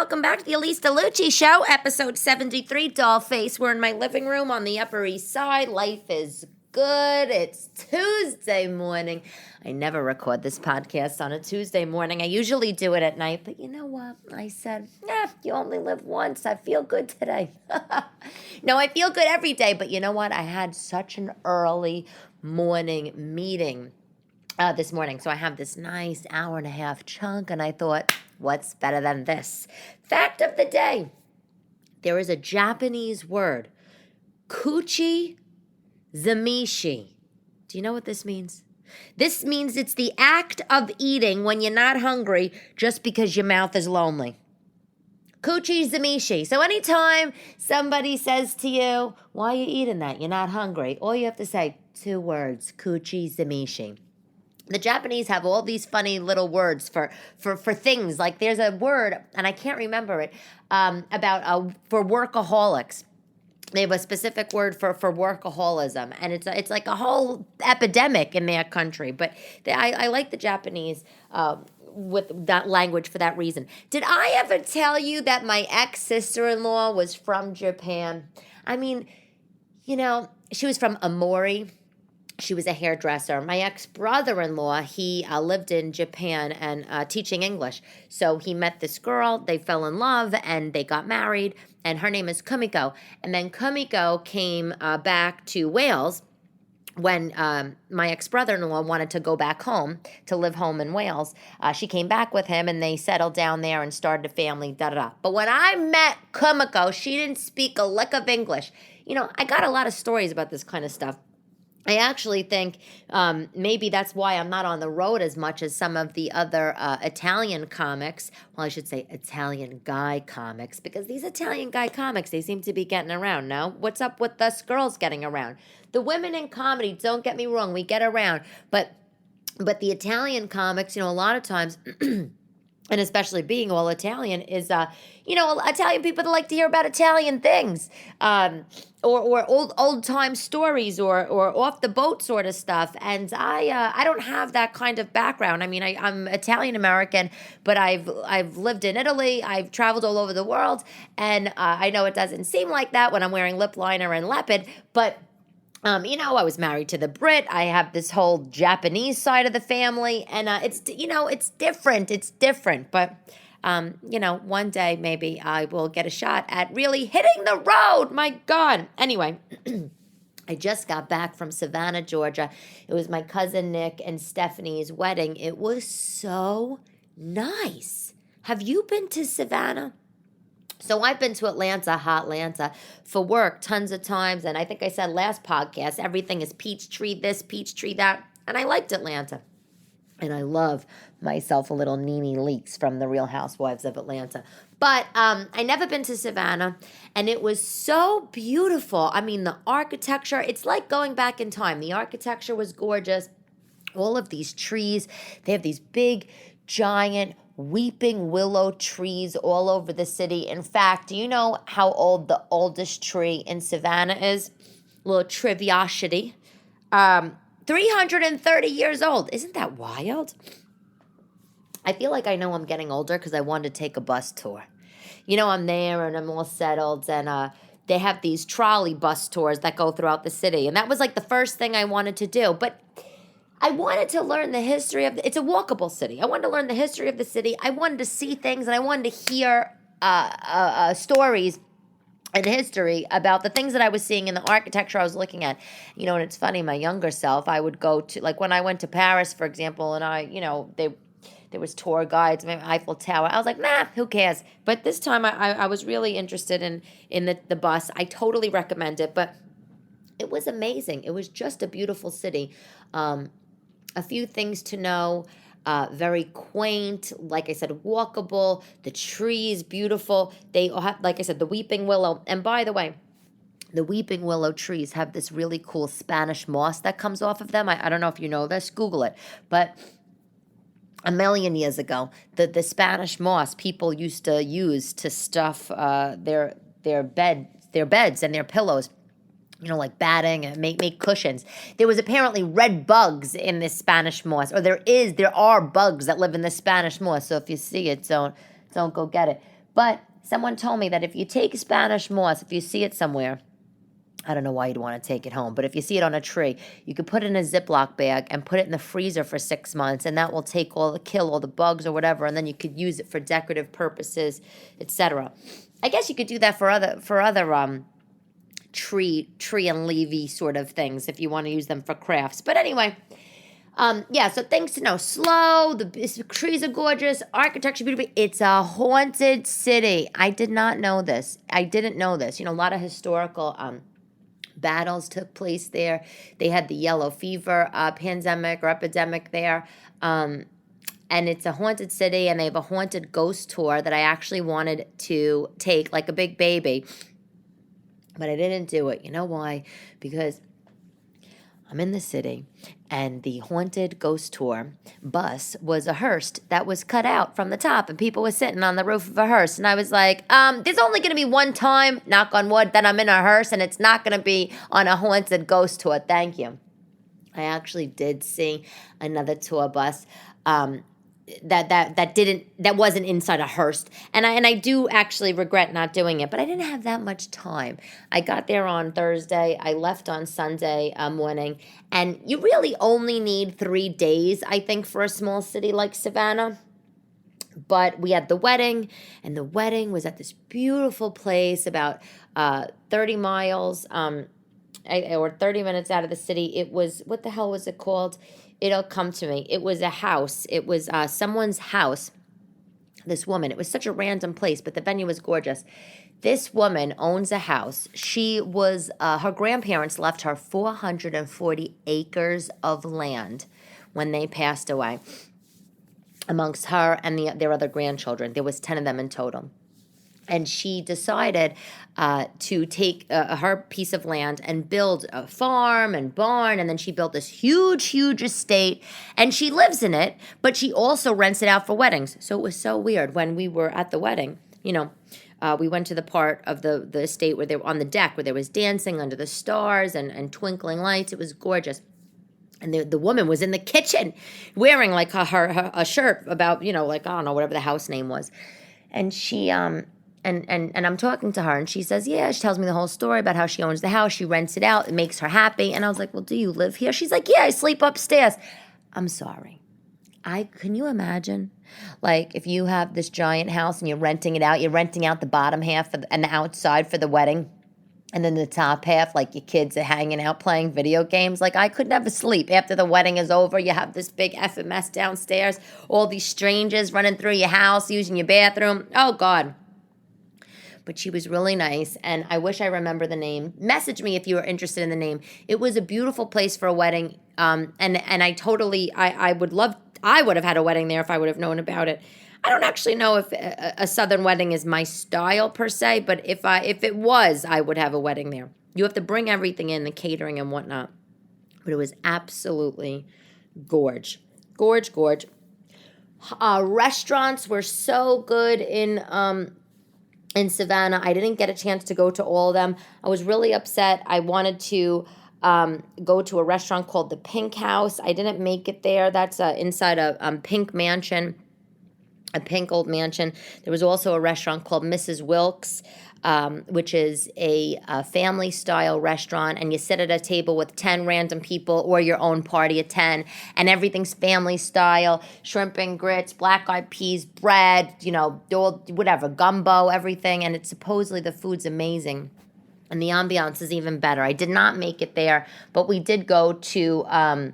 welcome back to the Elyse DeLucci Show, episode 73, Doll Face. We're in my living room on the Upper East Side. Life is good. It's Tuesday morning. I never record this podcast on a Tuesday morning. I usually do it at night, but you know what? I said, you only live once. I feel good today. No, I feel good every day, but you know what? I had such an early morning meeting this morning, so I have this nice hour and a half chunk, and I thought, what's better than this? Fact of the day, there is a Japanese word, kuchi zamishi. Do you know what this means? This means it's the act of eating when you're not hungry just because your mouth is lonely. Kuchi zamishi. So anytime somebody says to you, why are you eating that? You're not hungry. All you have to say, 2 words, kuchi zamishi. The Japanese have all these funny little words for things. Like there's a word, and I can't remember it, for workaholics. They have a specific word for workaholism, and it's like a whole epidemic in their country. But I like the Japanese with that language for that reason. Did I ever tell you that my ex-sister-in-law was from Japan? I mean, she was from Amori. She was a hairdresser. My ex-brother-in-law, he lived in Japan and teaching English. So he met this girl, they fell in love, and they got married, and her name is Kumiko. And then Kumiko came back to Wales when my ex-brother-in-law wanted to go back home, to live home in Wales. She came back with him, and they settled down there and started a family, da-da-da. But when I met Kumiko, she didn't speak a lick of English. I got a lot of stories about this kind of stuff. I actually think maybe that's why I'm not on the road as much as some of the other Italian comics. Well, I should say Italian guy comics, because these Italian guy comics, they seem to be getting around now. What's up with us girls getting around? The women in comedy, don't get me wrong, we get around. But the Italian comics, a lot of times... and especially being all Italian, is, Italian people that like to hear about Italian things, or old-time stories, or off-the-boat sort of stuff. And I don't have that kind of background. I mean, I'm Italian-American, but I've lived in Italy. I've traveled all over the world, and I know it doesn't seem like that when I'm wearing lip liner and leopard, but... I was married to the Brit. I have this whole Japanese side of the family, and it's different. It's different, but one day maybe I will get a shot at really hitting the road. My God. Anyway, I just got back from Savannah, Georgia. It was my cousin Nick and Stephanie's wedding. It was so nice. Have you been to Savannah? So I've been to Hotlanta, for work tons of times. And I think I said last podcast, everything is Peachtree this, Peachtree that. And I liked Atlanta. And I love myself a little Nene Leakes from The Real Housewives of Atlanta. But I never been to Savannah. And it was so beautiful. I mean, the architecture, it's like going back in time. The architecture was gorgeous. All of these trees, they have these big, giant weeping willow trees all over the city. In fact, do you know how old the oldest tree in Savannah is? Little triviosity. 330 years old. Isn't that wild? I feel like I know I'm getting older because I wanted to take a bus tour. I'm there and I'm all settled, and they have these trolley bus tours that go throughout the city. And that was like the first thing I wanted to do. But I wanted to learn the history of it's a walkable city. I wanted to learn the history of the city. I wanted to see things, and I wanted to hear stories and history about the things that I was seeing in the architecture I was looking at. And it's funny, my younger self, I would go to, like when I went to Paris, for example, and there was tour guides, maybe Eiffel Tower. I was like, nah, who cares? But this time I was really interested in the bus. I totally recommend it, but it was amazing. It was just a beautiful city. A few things to know, very quaint, like I said, walkable, the trees, beautiful. They have, like I said, the weeping willow. And by the way, the weeping willow trees have this really cool Spanish moss that comes off of them. I don't know if you know this, Google it. But a million years ago, the Spanish moss people used to use to stuff their beds and their pillows. Like batting and make cushions. There was apparently red bugs in this Spanish moss, or there are bugs that live in the Spanish moss. So if you see it, don't go get it. But someone told me that if you take Spanish moss, if you see it somewhere, I don't know why you'd want to take it home, but if you see it on a tree, you could put it in a Ziploc bag and put it in the freezer for 6 months, and that will kill all the bugs or whatever, and then you could use it for decorative purposes, etc. I guess you could do that for other tree and leafy sort of things if you want to use them for crafts. But anyway, so things to know. Slow, the trees are gorgeous, architecture beautiful. It's a haunted city. I did not know this. I didn't know this. A lot of historical battles took place there. They had the yellow fever pandemic or epidemic there. And it's a haunted city, and they have a haunted ghost tour that I actually wanted to take like a big baby. But I didn't do it. You know why? Because I'm in the city, and the haunted ghost tour bus was a hearse that was cut out from the top, and people were sitting on the roof of a hearse. And I was like, there's only going to be one time, knock on wood, that I'm in a hearse, and it's not going to be on a haunted ghost tour. Thank you. I actually did see another tour bus that wasn't inside a hearse, and I do actually regret not doing it, but I didn't have that much time. I got there on Thursday, I left on Sunday morning, and you really only need 3 days, I think, for a small city like Savannah. But we had the wedding, and the wedding was at this beautiful place about 30 miles or 30 minutes out of the city. It was, what the hell was it called? It'll come to me. It was a house. It was someone's house, this woman. It was such a random place, but the venue was gorgeous. This woman owns a house. She was, her grandparents left her 440 acres of land when they passed away, amongst her and their other grandchildren. There was 10 of them in total. And she decided to take her piece of land and build a farm and barn, and then she built this huge, huge estate, and she lives in it, but she also rents it out for weddings. So it was so weird. When we were at the wedding, we went to the part of the estate where they were on the deck, where there was dancing under the stars and twinkling lights. It was gorgeous. And the woman was in the kitchen wearing like a shirt about, like, I don't know, whatever the house name was. And she... And I'm talking to her, and she says, yeah, she tells me the whole story about how she owns the house. She rents it out. It makes her happy. And I was like, well, do you live here? She's like, yeah, I sleep upstairs. I'm sorry. Can you imagine? Like, if you have this giant house and you're renting it out, you're renting out the bottom half and the outside for the wedding, and then the top half, like, your kids are hanging out playing video games. Like, I could never sleep. After the wedding is over, you have this big FMS downstairs, all these strangers running through your house, using your bathroom. Oh, God. But she was really nice, and I wish I remember the name. Message me if you are interested in the name. It was a beautiful place for a wedding, and I would have had a wedding there if I would have known about it. I don't actually know if a Southern wedding is my style per se, but if it was, I would have a wedding there. You have to bring everything in, the catering and whatnot. But it was absolutely gorge. Restaurants were so good in Savannah. I didn't get a chance to go to all of them. I was really upset. I wanted to go to a restaurant called the Pink House. I didn't make it there. That's inside a pink mansion, a pink old mansion. There was also a restaurant called Mrs. Wilkes, which is a family-style restaurant, and you sit at a table with 10 random people or your own party of 10, and everything's family-style, shrimp and grits, black-eyed peas, bread, whatever, gumbo, everything, and it's supposedly the food's amazing, and the ambiance is even better. I did not make it there, but we did go to, I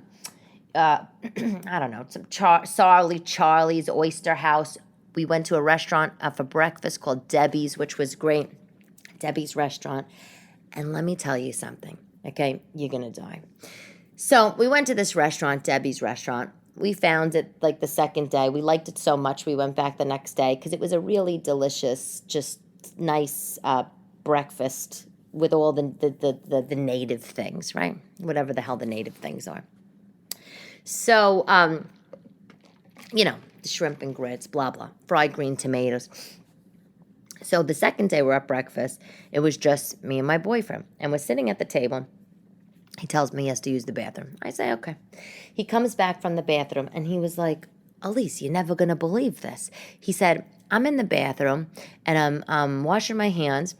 don't know, some Charlie's Oyster House. We went to a restaurant for breakfast called Debbie's, which was great. Debbie's restaurant. And let me tell you something, okay? You're going to die. So we went to this restaurant, Debbie's restaurant. We found it like the second day. We liked it so much we went back the next day because it was a really delicious, just nice breakfast with all the native things, right? Whatever the hell the native things are. So, the shrimp and grits, blah, blah, fried green tomatoes. So the second day we're at breakfast, it was just me and my boyfriend. And we're sitting at the table. He tells me he has to use the bathroom. I say, okay. He comes back from the bathroom, and he was like, Elyse, you're never going to believe this. He said, I'm in the bathroom, and I'm washing my hands.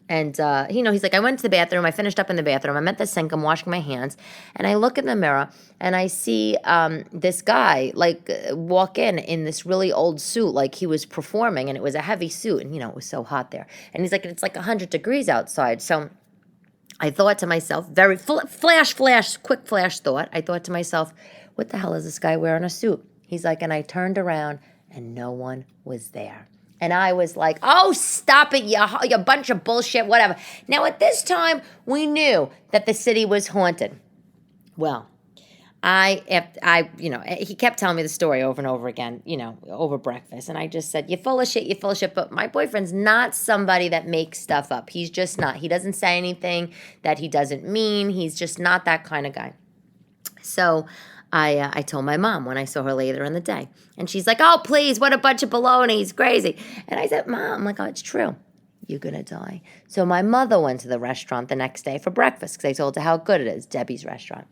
And, he's like, I went to the bathroom. I finished up in the bathroom. I'm at the sink. I'm washing my hands. And I look in the mirror, and I see this guy, walk in this really old suit, like he was performing. And it was a heavy suit. And, it was so hot there. And he's like, it's like 100 degrees outside. So I thought to myself, very quick flash thought. I thought to myself, what the hell is this guy wearing a suit? He's like, and I turned around, and no one was there. And I was like, oh, stop it, you bunch of bullshit, whatever. Now, at this time, we knew that the city was haunted. Well, he kept telling me the story over and over again, over breakfast. And I just said, you're full of shit. But my boyfriend's not somebody that makes stuff up. He's just not. He doesn't say anything that he doesn't mean. He's just not that kind of guy. So I told my mom when I saw her later in the day. And she's like, oh, please, what a bunch of baloney. He's crazy. And I said, Mom, oh, it's true. You're going to die. So my mother went to the restaurant the next day for breakfast because I told her how good it is, Debbie's restaurant.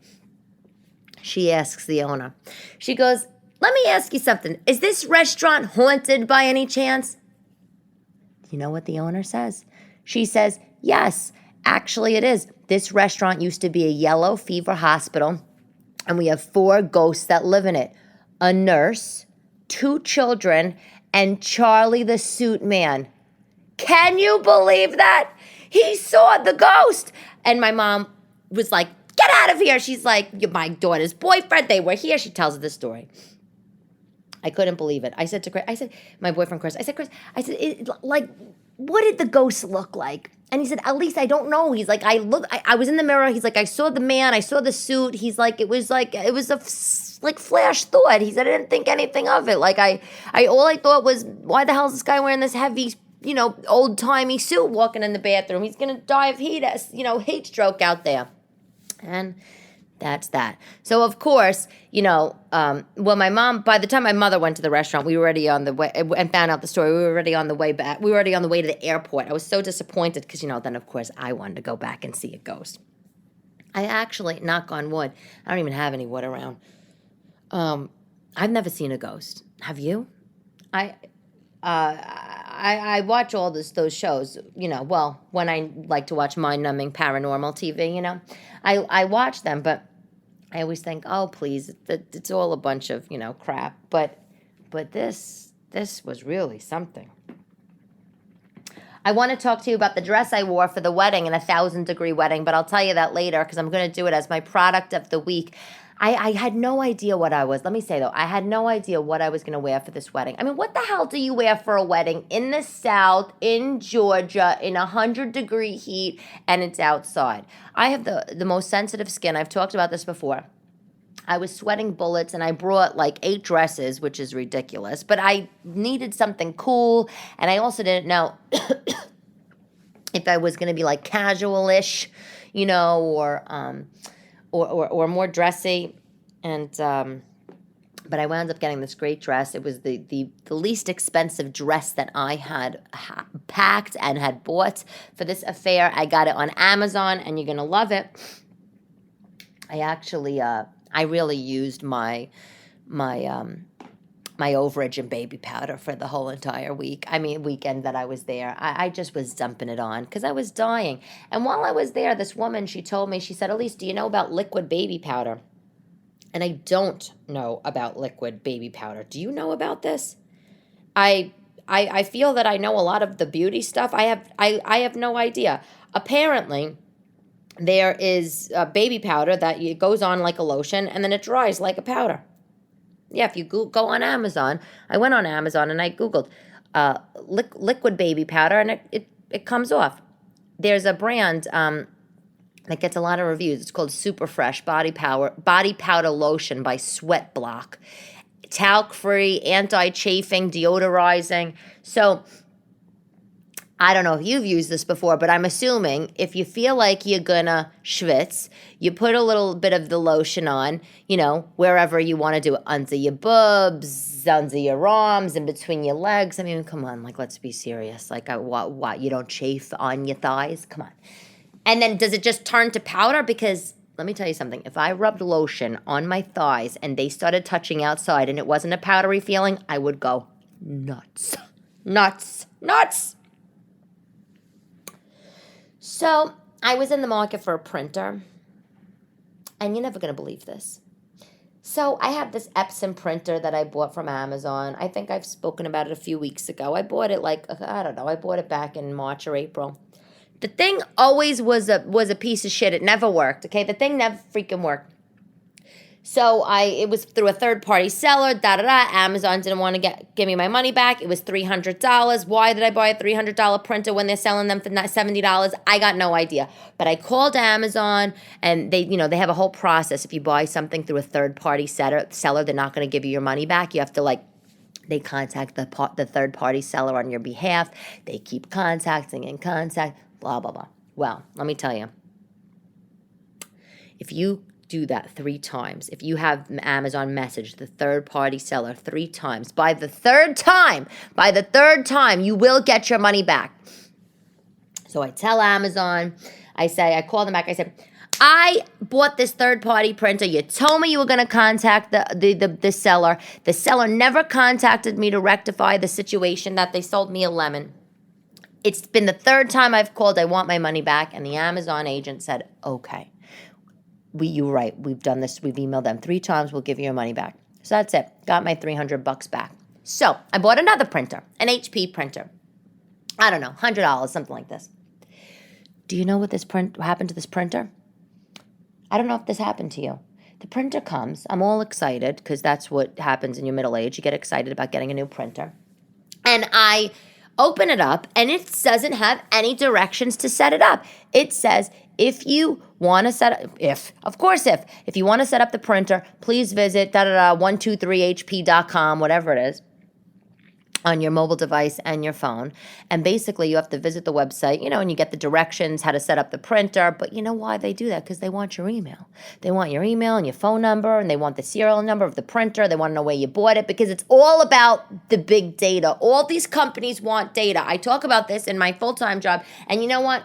She asks the owner. She goes, let me ask you something. Is this restaurant haunted by any chance? You know what the owner says? She says, yes, actually it is. This restaurant used to be a yellow fever hospital. And we have 4 ghosts that live in it. A nurse, 2 children, and Charlie the suit man. Can you believe that? He saw the ghost. And my mom was like, get out of here. She's like, you're my daughter's boyfriend. They were here. She tells her the story. I couldn't believe it. I said to Chris, my boyfriend Chris, Chris, what did the ghost look like? And he said, Elyse, I don't know. He's like, I was in the mirror. He's like, I saw the man. I saw the suit. He's like, it was a flash thought. He said, I didn't think anything of it. All I thought was, why the hell is this guy wearing this heavy, old-timey suit walking in the bathroom? He's going to die of heat stroke out there. And that's that. So, of course, my mom, by the time my mother went to the restaurant, we were already on the way and found out the story. We were already on the way back. We were already on the way to the airport. I was so disappointed because, then, of course, I wanted to go back and see a ghost. I actually, knock on wood, I don't even have any wood around. I've never seen a ghost. Have you? I watch all those shows, when I like to watch mind-numbing paranormal TV, I watch them, but I always think, oh, please, it's all a bunch of, crap. But this was really something. I want to talk to you about the dress I wore for the wedding, an 1,000-degree wedding, but I'll tell you that later because I'm going to do it as my product of the week. I had no idea what I was. Let me say, though, I had no idea what I was going to wear for this wedding. I mean, what the hell do you wear for a wedding in the South, in Georgia, in 100-degree heat, and it's outside? I have the most sensitive skin. I've talked about this before. I was sweating bullets, and I brought 8 dresses, which is ridiculous. But I needed something cool, and I also didn't know if I was going to be casual-ish, or more dressy, and but I wound up getting this great dress. It was the least expensive dress that I had packed and had bought for this affair. I got it on Amazon, and you're gonna love it. I actually I really used my overage and baby powder for the whole entire weekend that I was there. I just was dumping it on because I was dying. And while I was there, this woman, she told me, she said, Elyse, do you know about liquid baby powder? And I don't know about liquid baby powder. Do you know about this? I feel that I know a lot of the beauty stuff. I have no idea. Apparently, there is baby powder that it goes on like a lotion and then it dries like a powder. Yeah, if you go on Amazon, I went on Amazon and I Googled liquid baby powder, and it comes off. There's a brand that gets a lot of reviews. It's called Super Fresh Body Powder Lotion by Sweat Block. Talc-free, anti-chafing, deodorizing. So I don't know if you've used this before, but I'm assuming if you feel like you're gonna schwitz, you put a little bit of the lotion on, wherever you want to do it, under your boobs, under your arms, in between your legs. I mean, come on, let's be serious. What, you don't chafe on your thighs? Come on. And then does it just turn to powder? Because let me tell you something. If I rubbed lotion on my thighs and they started touching outside and it wasn't a powdery feeling, I would go nuts. Nuts. Nuts. So I was in the market for a printer, and you're never going to believe this. So I have this Epson printer that I bought from Amazon. I think I've spoken about it a few weeks ago. I bought it I bought it back in March or April. The thing always was a piece of shit. It never worked, okay? The thing never freaking worked. So it was through a third-party seller, Amazon didn't want to give me my money back. It was $300. Why did I buy a $300 printer when they're selling them for $70? I got no idea. But I called Amazon, and they have a whole process. If you buy something through a third-party seller, they're not going to give you your money back. You have to, they contact the third-party seller on your behalf. They keep contacting, blah, blah, blah. Well, let me tell you. If you do that 3 times, if you have Amazon message the third-party seller 3 times, by the third time, you will get your money back. So I tell Amazon, I call them back, I said, I bought this third-party printer. You told me you were going to contact the seller. The seller never contacted me to rectify the situation that they sold me a lemon. It's been the 3rd time I've called. I want my money back. And the Amazon agent said, okay. You were right. We've done this. We've emailed them 3 times. We'll give you your money back. So that's it. Got my $300 back. So I bought another printer, an HP printer. I don't know, $100, something like this. Do you know what happened to this printer? I don't know if this happened to you. The printer comes. I'm all excited because that's what happens in your middle age. You get excited about getting a new printer. And I open it up, and it doesn't have any directions to set it up. It says, if you want to if you want to set up the printer, please visit 123hp.com, whatever it is, on your mobile device and your phone. And basically, you have to visit the website, and you get the directions, how to set up the printer. But you know why they do that? Because they want your email. They want your email and your phone number, and they want the serial number of the printer. They want to know where you bought it, because it's all about the big data. All these companies want data. I talk about this in my full-time job, and you know what?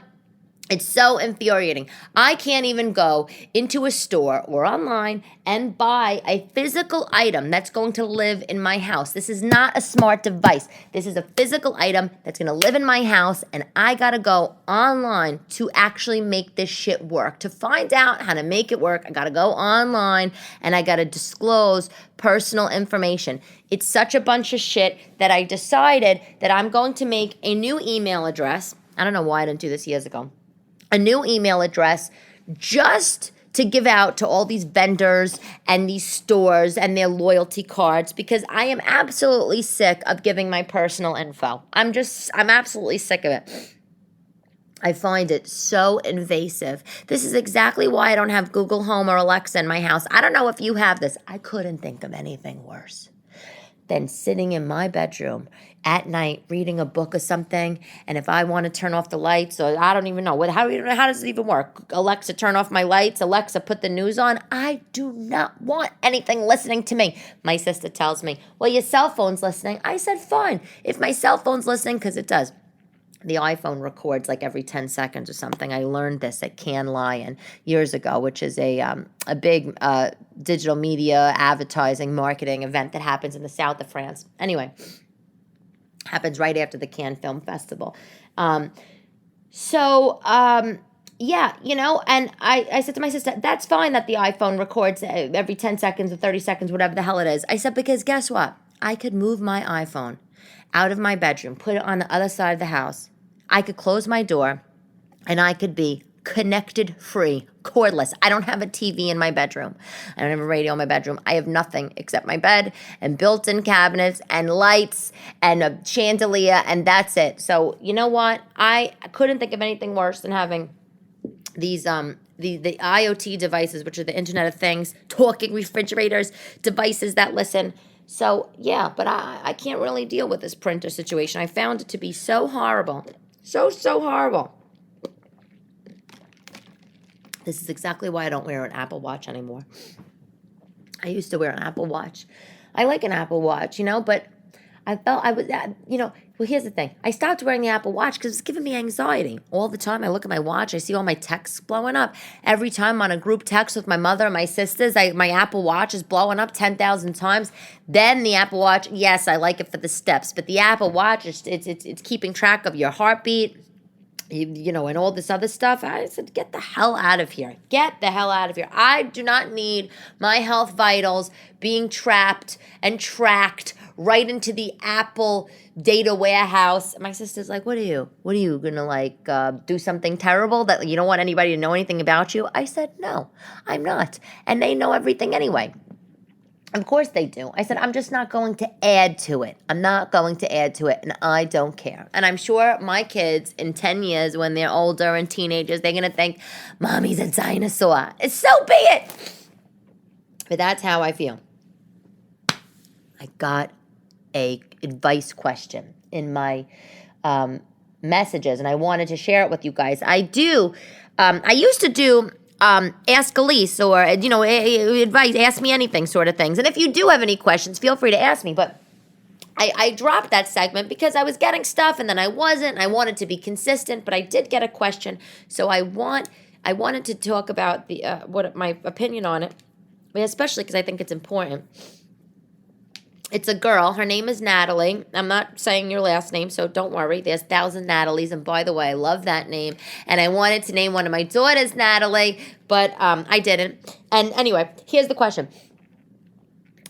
It's so infuriating. I can't even go into a store or online and buy a physical item that's going to live in my house. This is not a smart device. This is a physical item that's going to live in my house, and I got to go online to actually make this shit work. To find out how to make it work, I got to go online, and I got to disclose personal information. It's such a bunch of shit that I decided that I'm going to make a new email address. I don't know why I didn't do this years ago. A new email address just to give out to all these vendors and these stores and their loyalty cards, because I am absolutely sick of giving my personal info. I'm absolutely sick of it. I find it so invasive. This is exactly why I don't have Google Home or Alexa in my house. I don't know if you have this. I couldn't think of anything worse than sitting in my bedroom at night reading a book or something, and if I want to turn off the lights, or I don't even know, how does it even work? Alexa, turn off my lights. Alexa, put the news on. I do not want anything listening to me. My sister tells me, well, your cell phone's listening. I said, fine. If my cell phone's listening, because it does. The iPhone records every 10 seconds or something. I learned this at Cannes Lion years ago, which is a big digital media advertising marketing event that happens in the south of France. Anyway, happens right after the Cannes Film Festival. And I said to my sister, that's fine that the iPhone records every 10 seconds or 30 seconds, whatever the hell it is. I said, because guess what? I could move my iPhone out of my bedroom, put it on the other side of the house. I could close my door, and I could be connected free, cordless. I don't have a TV in my bedroom. I don't have a radio in my bedroom. I have nothing except my bed and built-in cabinets and lights and a chandelier, and that's it. So you know what? I couldn't think of anything worse than having these the IoT devices, which are the Internet of Things, talking refrigerators, devices that listen. So, yeah, but I can't really deal with this printer situation. I found it to be so horrible. So horrible. This is exactly why I don't wear an Apple Watch anymore. I used to wear an Apple Watch. I like an Apple Watch, but I felt I was, Well, here's the thing. I stopped wearing the Apple Watch because it's giving me anxiety. All the time I look at my watch, I see all my texts blowing up. Every time I'm on a group text with my mother and my sisters, my Apple Watch is blowing up 10,000 times. Then the Apple Watch, yes, I like it for the steps, but the Apple Watch, it's keeping track of your heartbeat, and all this other stuff. I said, get the hell out of here. Get the hell out of here. I do not need my health vitals being trapped and tracked right into the Apple data warehouse. My sister's like, what are you going to do something terrible that you don't want anybody to know anything about you? I said, no, I'm not. And they know everything anyway. Of course they do. I said, I'm just not going to add to it. I'm not going to add to it, and I don't care. And I'm sure my kids in 10 years, when they're older and teenagers, they're going to think, Mommy's a dinosaur. So be it. But that's how I feel. I got a advice question in my messages, and I wanted to share it with you guys. I used to do ask Elyse or, advice, ask me anything sort of things. And if you do have any questions, feel free to ask me. But I dropped that segment because I was getting stuff and then I wasn't. I wanted to be consistent, but I did get a question. So I wanted to talk about what my opinion on it, especially because I think it's important. It's a girl. Her name is Natalie. I'm not saying your last name, so don't worry. There's 1,000 Natalies, and by the way, I love that name. And I wanted to name one of my daughters Natalie, but I didn't. And anyway, here's the question.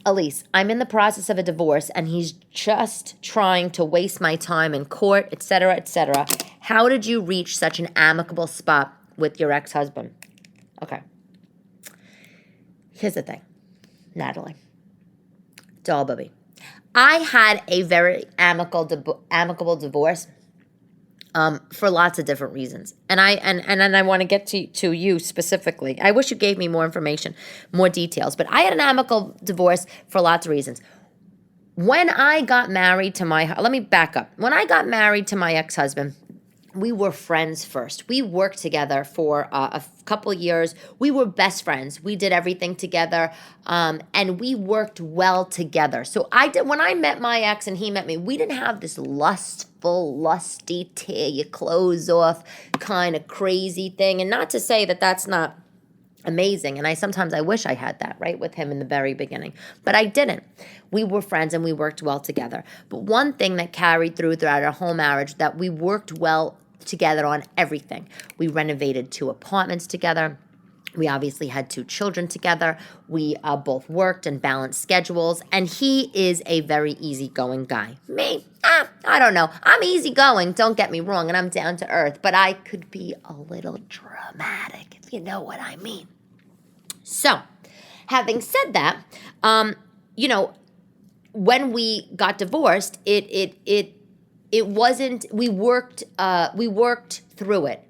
Elyse, I'm in the process of a divorce, and he's just trying to waste my time in court, etc., etc. How did you reach such an amicable spot with your ex-husband? Okay. Here's the thing, Natalie. Doll baby. I had a very amicable divorce for lots of different reasons. And I want to get to you specifically. I wish you gave me more information, more details. But I had an amicable divorce for lots of reasons. When I got married to let me back up. When I got married to my ex-husband, we were friends first. We worked together for a couple years. We were best friends. We did everything together, and we worked well together. So when I met my ex and he met me, we didn't have this lusty, tear your clothes off kind of crazy thing. And not to say that that's not amazing. And sometimes I wish I had that, right, with him in the very beginning. But I didn't. We were friends and we worked well together. But one thing that carried throughout our whole marriage, that we worked well together on everything. We renovated 2 apartments together. We obviously had 2 children together. We both worked and balanced schedules. And he is a very easygoing guy. Me? I don't know. I'm easygoing, don't get me wrong, and I'm down to earth. But I could be a little dramatic, if you know what I mean. So, having said that, when we got divorced, it wasn't. We worked through it.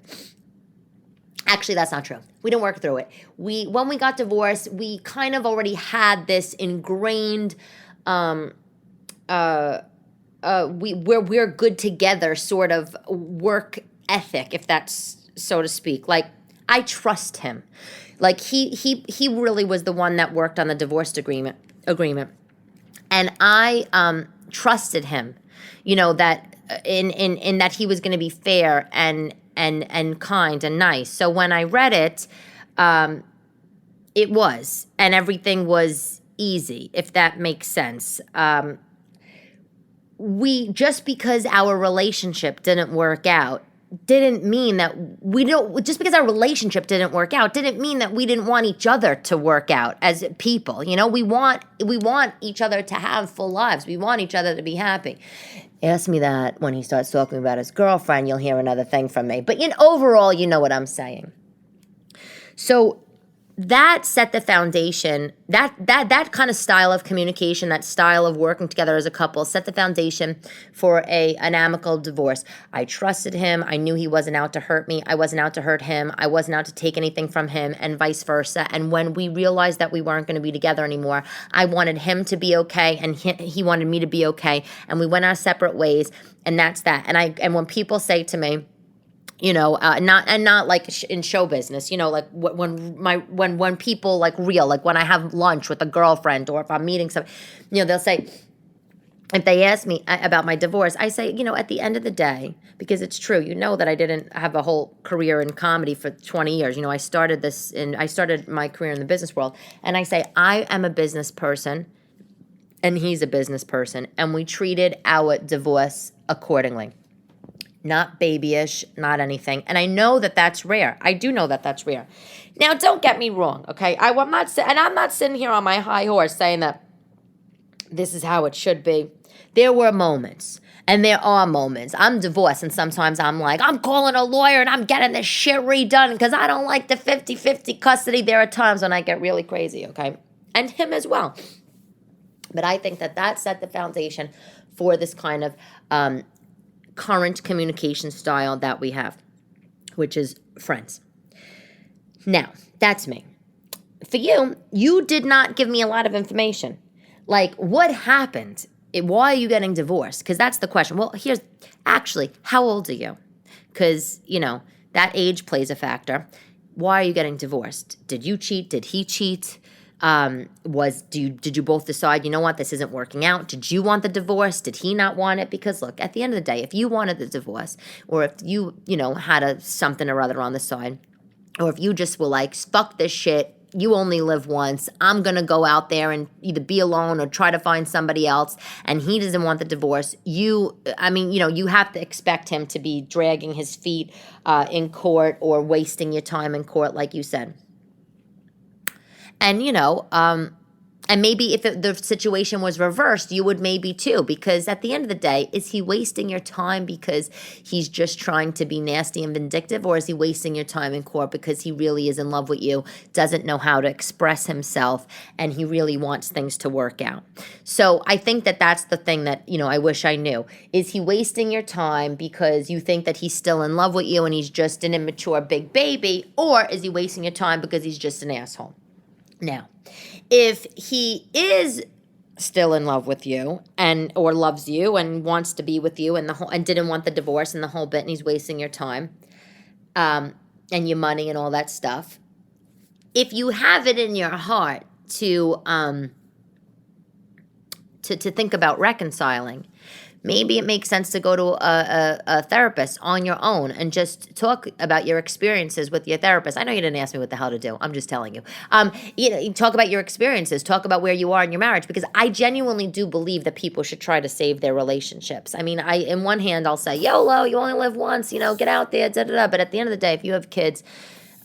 Actually, that's not true. We didn't work through it. When we got divorced, we kind of already had this ingrained, we're good together sort of work ethic, if that's so to speak. Like, I trust him. Like, he really was the one that worked on the divorce agreement, and I trusted him. That in that he was going to be fair and kind and nice. So when I read it, it was, and everything was easy, if that makes sense. Just because our relationship didn't work out didn't mean that just because our relationship didn't work out didn't mean that we didn't want each other to work out as people. We want each other to have full lives. We want each other to be happy. Ask me that when he starts talking about his girlfriend, you'll hear another thing from me. But overall, you know what I'm saying. So that set the foundation. That kind of style of communication, that style of working together as a couple, set the foundation for an amicable divorce. I trusted him. I knew he wasn't out to hurt me. I wasn't out to hurt him. I wasn't out to take anything from him, and vice versa. And when we realized that we weren't going to be together anymore, I wanted him to be okay, and he wanted me to be okay, and we went our separate ways. And that's that. And when people say to me, not like in show business, like when people like real, like when I have lunch with a girlfriend or if I'm meeting somebody, they'll say, if they ask me about my divorce, I say, at the end of the day, because it's true, that I didn't have a whole career in comedy for 20 years. I started my career in the business world, and I say, I am a business person, and he's a business person, and we treated our divorce accordingly. Not babyish, not anything. And I know that that's rare. I do know that that's rare. Now, don't get me wrong, okay? I'm not sitting here on my high horse saying that this is how it should be. There were moments, and there are moments. I'm divorced, and sometimes I'm like, I'm calling a lawyer, and I'm getting this shit redone because I don't like the 50-50 custody. There are times when I get really crazy, okay? And him as well. But I think that set the foundation for this kind of current communication style that we have, which is friends. Now, that's me. For you, you did not give me a lot of information. Like, what happened? Why are you getting divorced? Because that's the question. Well, how old are you? Because, that age plays a factor. Why are you getting divorced? Did you cheat? Did he cheat? Did you both decide, you know what, this isn't working out? Did you want the divorce? Did he not want it? Because look, at the end of the day, if you wanted the divorce, or if you had something or other on the side, or if you just were like, fuck this shit, you only live once, I'm going to go out there and either be alone or try to find somebody else, and he doesn't want the divorce, you have to expect him to be dragging his feet in court or wasting your time in court, like you said. And, and maybe if the situation was reversed, you would maybe too, because at the end of the day, is he wasting your time because he's just trying to be nasty and vindictive, or is he wasting your time in court because he really is in love with you, doesn't know how to express himself, and he really wants things to work out? So I think that's the thing that, I wish I knew. Is he wasting your time because you think that he's still in love with you and he's just an immature big baby, or is he wasting your time because he's just an asshole? Now, if he is still in love with you or loves you and wants to be with you and didn't want the divorce and the whole bit, and he's wasting your time and your money and all that stuff, if you have it in your heart to think about reconciling, maybe it makes sense to go to a therapist on your own and just talk about your experiences with your therapist. I know you didn't ask me what the hell to do. I'm just telling you. Talk about your experiences. Talk about where you are in your marriage, because I genuinely do believe that people should try to save their relationships. I mean, in one hand, I'll say, YOLO, you only live once, get out there, da-da-da. But at the end of the day, if you have kids,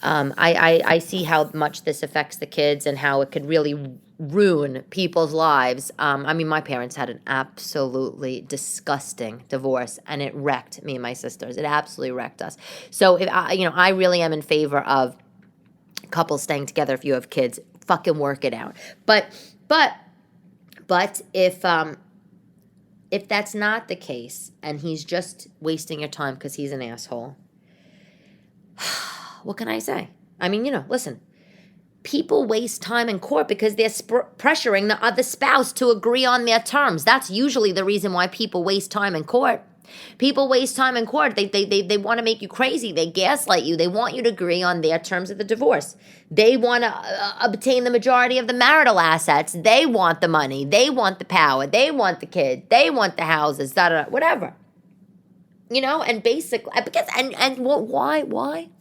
I see how much this affects the kids and how it could really ruin people's lives. My parents had an absolutely disgusting divorce, and it wrecked me and my sisters. It absolutely wrecked us. So if I really am in favor of couples staying together. If you have kids, fucking work it out. But if that's not the case and he's just wasting your time because he's an asshole, what can I say? Listen. People waste time in court because they're pressuring the other spouse to agree on their terms. That's usually the reason why people waste time in court. People waste time in court. They want to make you crazy. They gaslight you. They want you to agree on their terms of the divorce. They want to obtain the majority of the marital assets. They want the money. They want the power. They want the kid. They want the houses, whatever. And basically,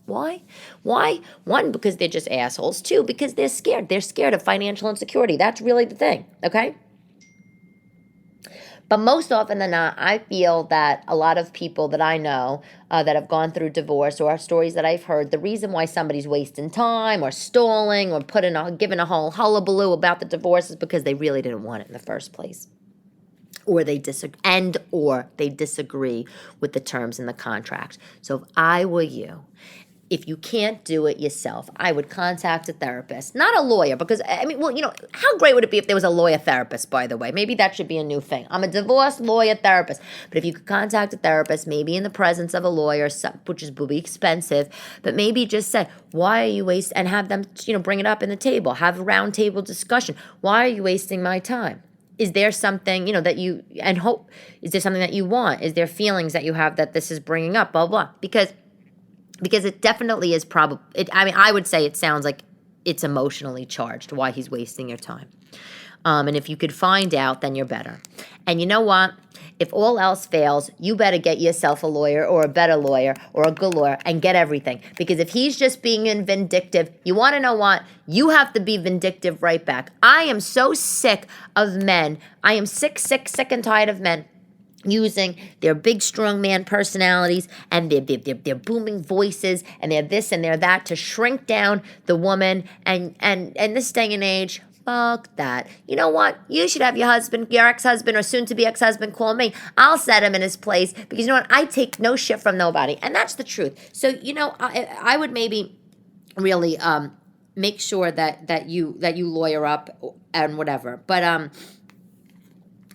why? One, because they're just assholes. Two, because they're scared. They're scared of financial insecurity. That's really the thing, okay? But most often than not, I feel that a lot of people that I know that have gone through divorce, or stories that I've heard, the reason why somebody's wasting time or stalling or giving a whole hullabaloo about the divorce is because they really didn't want it in the first place. Or they disagree with the terms in the contract. So if I were you, if you can't do it yourself, I would contact a therapist, not a lawyer, because, how great would it be if there was a lawyer therapist, by the way? Maybe that should be a new thing. I'm a divorce lawyer therapist. But if you could contact a therapist, maybe in the presence of a lawyer, which will be expensive, but maybe just say, why are you wasting, and have them, bring it up in the table, have a round table discussion. Why are you wasting my time? Is there something, is there something that you want? Is there feelings that you have that this is bringing up, blah, blah, because it definitely is I would say it sounds like it's emotionally charged, why he's wasting your time. And if you could find out, then you're better. And you know what? If all else fails, you better get yourself a lawyer or a better lawyer or a good lawyer and get everything. Because if he's just being vindictive, you want to know what? You have to be vindictive right back. I am so sick of men. I am sick and tired of men using their big, strong man personalities and their booming voices and their this and their that to shrink down the woman. And this day and age, fuck that. You know what? You should have your husband, your ex-husband or soon-to-be ex-husband call me. I'll set him in his place because you know what? I take no shit from nobody. And that's the truth. So, you know, I would maybe really make sure that you lawyer up and whatever. But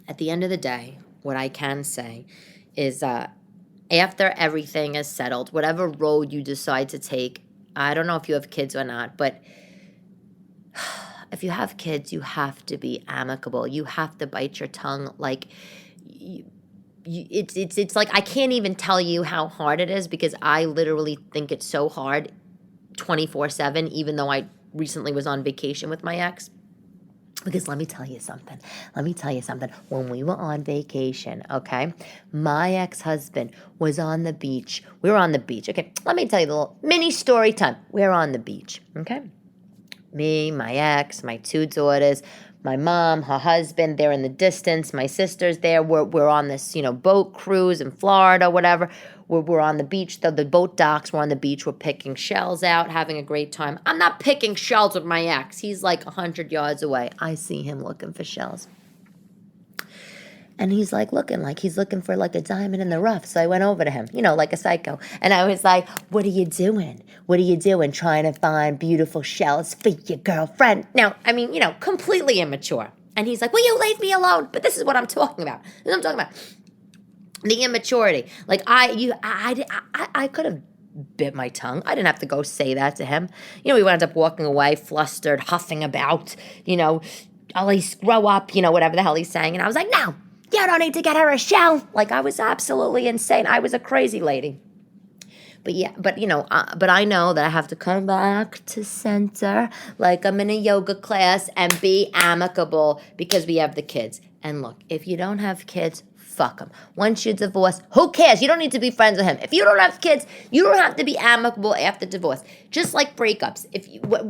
at the end of the day, what I can say is after everything is settled, whatever road you decide to take, I don't know if you have kids or not, but if you have kids, you have to be amicable. You have to bite your tongue. Like, it's like I can't even tell you how hard it is because I literally think it's so hard 24/7, even though I recently was on vacation with my ex. Because let me tell you something. When we were on vacation, okay, my ex-husband was on the beach. We were on the beach, okay? Let me tell you the little mini story time. We're on the beach, okay? Me, my ex, my two daughters, my mom, her husband, they're in the distance. My sister's there. We're on this, boat cruise in Florida, whatever. We're on the beach. The boat docks. We're on the beach. We're picking shells out, having a great time. I'm not picking shells with my ex. He's like 100 yards away. I see him looking for shells. And he's he's looking for like a diamond in the rough. So I went over to him, like a psycho. And I was like, what are you doing? Trying to find beautiful shells for your girlfriend? Now, completely immature. And he's like, will you leave me alone? But this is what I'm talking about. The immaturity. Like I could have bit my tongue. I didn't have to go say that to him. We wound up walking away, flustered, huffing about, Elyse, grow up, whatever the hell he's saying. And I was like, no. You don't need to get her a shell. Like, I was absolutely insane. I was a crazy lady. But I know that I have to come back to center like I'm in a yoga class and be amicable because we have the kids. And look, if you don't have kids, fuck them. Once you're divorced, who cares? You don't need to be friends with him. If you don't have kids, you don't have to be amicable after divorce. Just like breakups.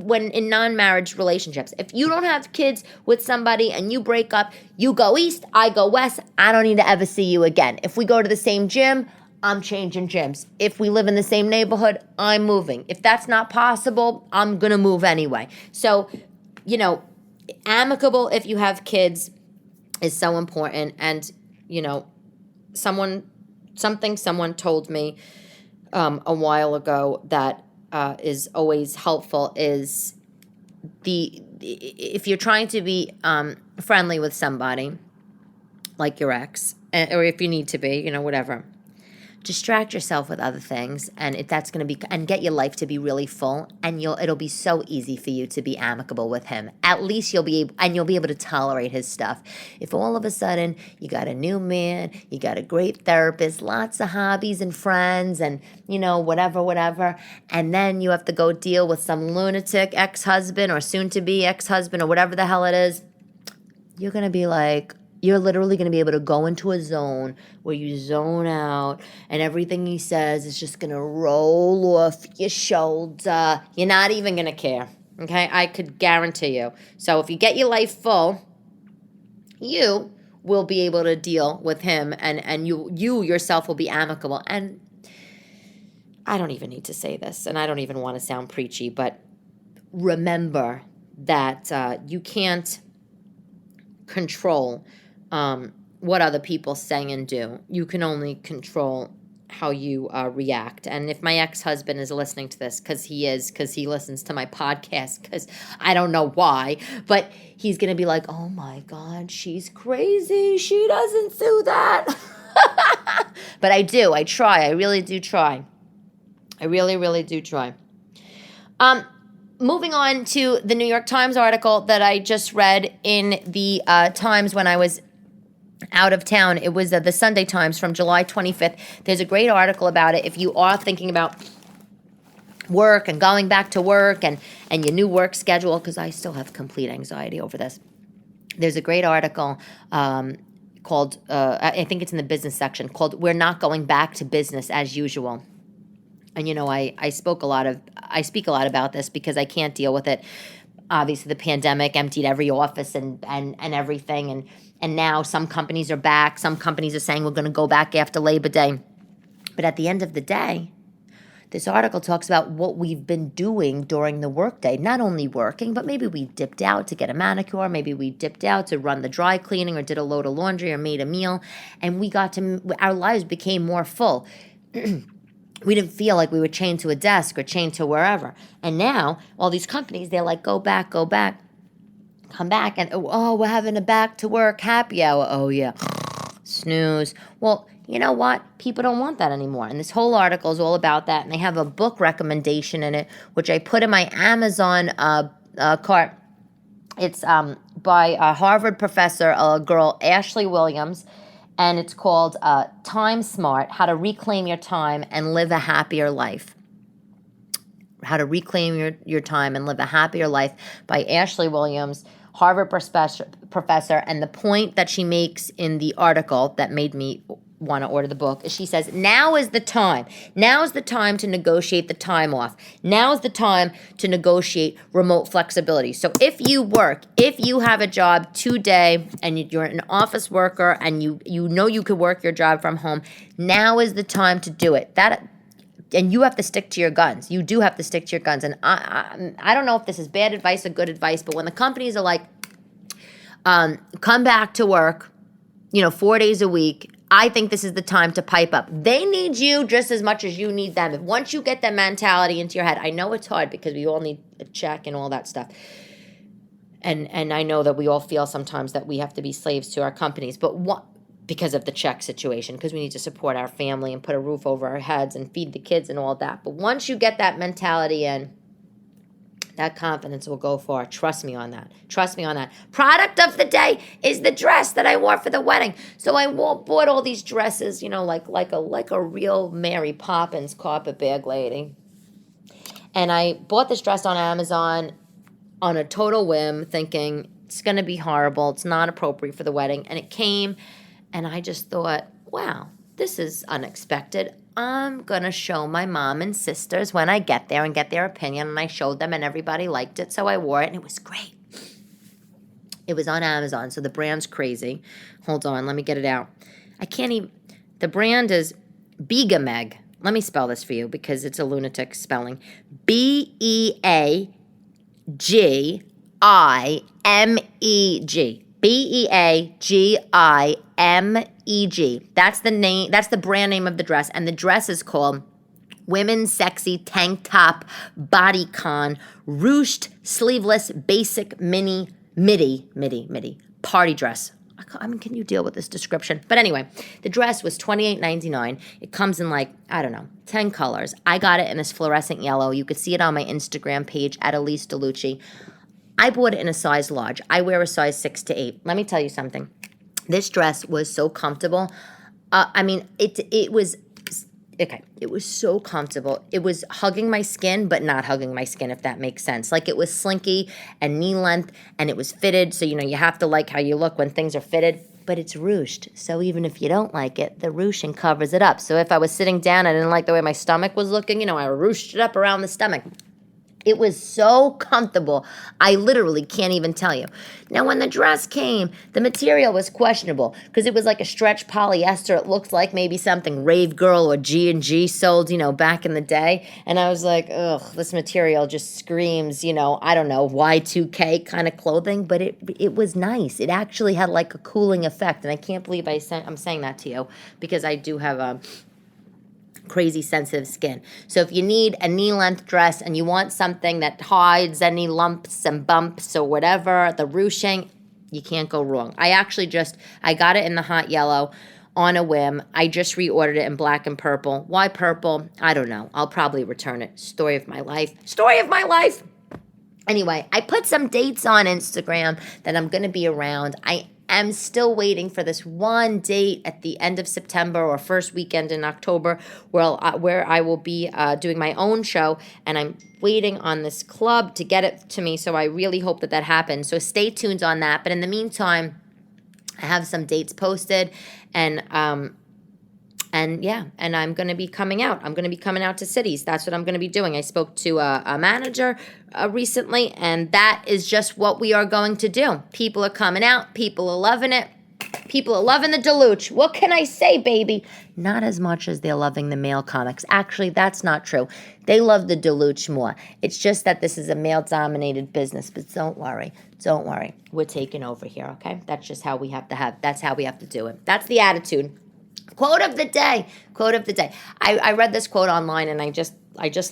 When in non-marriage relationships, if you don't have kids with somebody and you break up, you go east, I go west. I don't need to ever see you again. If we go to the same gym, I'm changing gyms. If we live in the same neighborhood, I'm moving. If that's not possible, I'm going to move anyway. So, amicable if you have kids is so important. And someone told me a while ago that is always helpful is if you're trying to be friendly with somebody like your ex, or if you need to be, whatever. Distract yourself with other things, and that's going to be, and get your life to be really full, and it'll be so easy for you to be amicable with him. At least you'll be able to tolerate his stuff. If all of a sudden you got a new man, you got a great therapist, lots of hobbies and friends, and whatever, and then you have to go deal with some lunatic ex-husband or soon-to-be ex-husband or whatever the hell it is, you're literally going to be able to go into a zone where you zone out and everything he says is just going to roll off your shoulder. You're not even going to care, okay? I could guarantee you. So if you get your life full, you will be able to deal with him and you yourself will be amicable. And I don't even need to say this, and I don't even want to sound preachy, but remember that you can't control what other people say and do. You can only control how you react. And if my ex-husband is listening to this, because he listens to my podcast, because I don't know why, but he's going to be like, oh my God, she's crazy. She doesn't do that. But I do. I try. I really do try. I really, really do try. Moving on to the New York Times article that I just read in the Times when I was out of town. It was the Sunday Times from July 25th. There's a great article about it if you are thinking about work and going back to work and your new work schedule, because I still have complete anxiety over this. There's a great article called, I think it's in the business section, called "We're Not Going Back to Business as Usual." And I speak a lot about this because I can't deal with it. Obviously, the pandemic emptied every office and everything, and now some companies are back. Some companies are saying we're going to go back after Labor Day. But at the end of the day, this article talks about what we've been doing during the workday. Not only working, but maybe we dipped out to get a manicure. Maybe we dipped out to run the dry cleaning or did a load of laundry or made a meal. And our lives became more full. We didn't feel like we were chained to a desk or chained to wherever. And now, all these companies, they're like, go back, come back. And, oh, we're having a back to work happy hour. Oh, yeah. Snooze. Well, you know what? People don't want that anymore. And this whole article is all about that. And they have a book recommendation in it, which I put in my Amazon cart. It's by a Harvard professor, a girl, Ashley Williams. And it's called Time Smart, How to Reclaim Your Time and Live a Happier Life. How to Reclaim Your Time and Live a Happier Life by Ashley Williams, Harvard professor. And the point that she makes in the article that made me want to order the book is she says, now is the time. Now is the time to negotiate the time off. Now is the time to negotiate remote flexibility. So if you have a job today and you're an office worker and you know you could work your job from home, now is the time to do it. And you have to stick to your guns. You do have to stick to your guns. And I don't know if this is bad advice or good advice, but when the companies are like, come back to work, 4 days a week, I think this is the time to pipe up. They need you just as much as you need them. If once you get that mentality into your head, I know it's hard because we all need a check and all that stuff. And I know that we all feel sometimes that we have to be slaves to our companies, but because of the check situation, because we need to support our family and put a roof over our heads and feed the kids and all that. But once you get that mentality in, that confidence will go far. Trust me on that. Product of the day is the dress that I wore for the wedding. So I bought all these dresses, like a real Mary Poppins carpet bag lady. And I bought this dress on Amazon on a total whim, thinking it's going to be horrible. It's not appropriate for the wedding. And it came, and I just thought, wow, this is unexpected. I'm going to show my mom and sisters when I get there and get their opinion. And I showed them and everybody liked it. So I wore it and it was great. It was on Amazon. So the brand's crazy. Hold on. Let me get it out. The brand is Begameg. Let me spell this for you because it's a lunatic spelling. Beagimeg. Beagimeg. That's the name. That's the brand name of the dress, and the dress is called Women's Sexy Tank Top Bodycon Ruched Sleeveless Basic Midi Party Dress. I mean, can you deal with this description? But anyway, the dress was $28.99. It comes in 10 colors. I got it in this fluorescent yellow. You could see it on my Instagram page at Elyse DeLucci. I bought it in a size large. I wear a size 6 to 8. Let me tell you something. This dress was so comfortable. It was so comfortable. It was hugging my skin, but not hugging my skin, if that makes sense. It was slinky and knee length, and it was fitted. So, you have to like how you look when things are fitted. But it's ruched. So even if you don't like it, the ruching covers it up. So if I was sitting down, I didn't like the way my stomach was looking, I ruched it up around the stomach. It was so comfortable, I literally can't even tell you. Now, when the dress came, the material was questionable because it was like a stretch polyester. It looked like maybe something Rave Girl or G&G sold, back in the day. And I was like, ugh, this material just screams, I don't know, Y2K kind of clothing. But it was nice. It actually had a cooling effect. And I can't believe I'm saying that to you because I do have a crazy sensitive skin. So if you need a knee-length dress and you want something that hides any lumps and bumps or whatever, the ruching, you can't go wrong. I got it in the hot yellow on a whim. I just reordered it in black and purple. Why purple? I don't know. I'll probably return it. Story of my life. Anyway, I put some dates on Instagram that I'm going to be around. am still waiting for this one date at the end of September or first weekend in October where I will be doing my own show, and I'm waiting on this club to get it to me, so I really hope that happens. So stay tuned on that. But in the meantime, I have some dates posted, and I'm going to be coming out. I'm going to be coming out to cities. That's what I'm going to be doing. I spoke to a manager recently, and that is just what we are going to do. People are coming out. People are loving it. People are loving the DeLucci. What can I say, baby? Not as much as they're loving the male comics. Actually, that's not true. They love the DeLucci more. It's just that this is a male-dominated business. But don't worry. Don't worry. We're taking over here, okay? That's just how we have to that's how we have to do it. That's the attitude. Quote of the day. Quote of the day. I read this quote online, and I just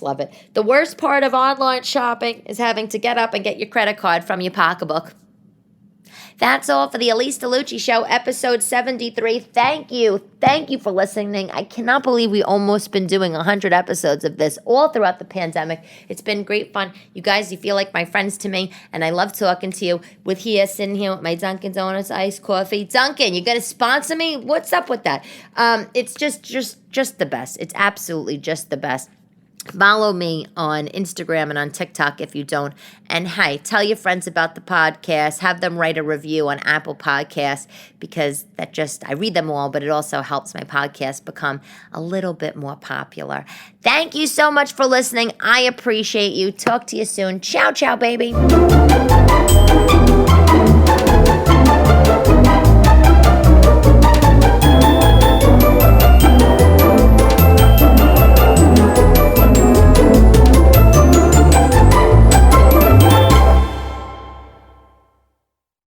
love it. The worst part of online shopping is having to get up and get your credit card from your pocketbook. That's all for the Elyse DeLucci Show, episode 73. Thank you. Thank you for listening. I cannot believe we almost been doing 100 episodes of this all throughout the pandemic. It's been great fun. You guys, you feel like my friends to me, and I love talking to you sitting here with my Dunkin' Donuts iced coffee. Dunkin', you going to sponsor me? What's up with that? It's just the best. It's absolutely just the best. Follow me on Instagram and on TikTok if you don't. And hey, tell your friends about the podcast. Have them write a review on Apple Podcasts, because I read them all, but it also helps my podcast become a little bit more popular. Thank you so much for listening. I appreciate you. Talk to you soon. Ciao, ciao, baby.